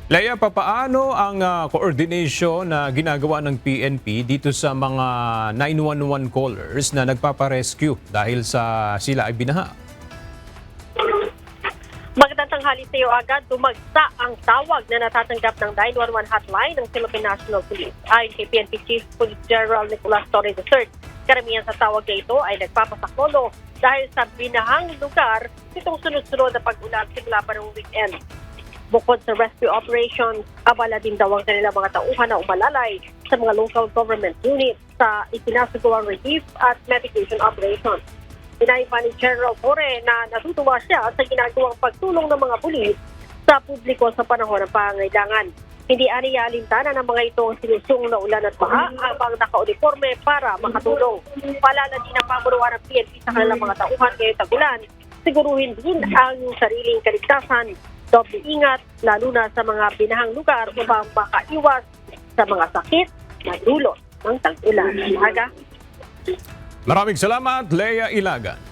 Leia, papaano ang coordination na ginagawa ng PNP dito sa mga 911 callers na nagpaparescue dahil sa sila ay binaha? Magandang tanghali sa iyo agad, dumagsa ang tawag na natatanggap ng 911 hotline ng Philippine National Police. Ayon kay PNP Chief Police General Nicolas Torres III, karamihan sa tawag na ito ay nagpapasaklolo dahil sa binahang lugar itong sunod-sunod na pag-ulan simula pa ng weekend. Bukod sa rescue operations, abala din daw ang kanilang mga tauhan na umalalay sa mga local government units sa isinasagawang relief at medication operations. Pinaiba ni General Torre na natutuwa siya sa ginagawang pagtulong ng mga pulis sa publiko sa panahon ng pangangailangan. Hindi aniya alintana ng mga ito ang sinusung na ulan at baha habang naka-uniforme para makatulong. Paalala din ang pamunuan ng PNP sa kanilang mga tauhan ngayong tagulan. Siguruhin din ang sariling kaligtasan. Doble ingat, lalo na sa mga binahang lugar upang makaiwas sa mga sakit na dulot ng tag-ulan. Maraming salamat, Leia Ilagan.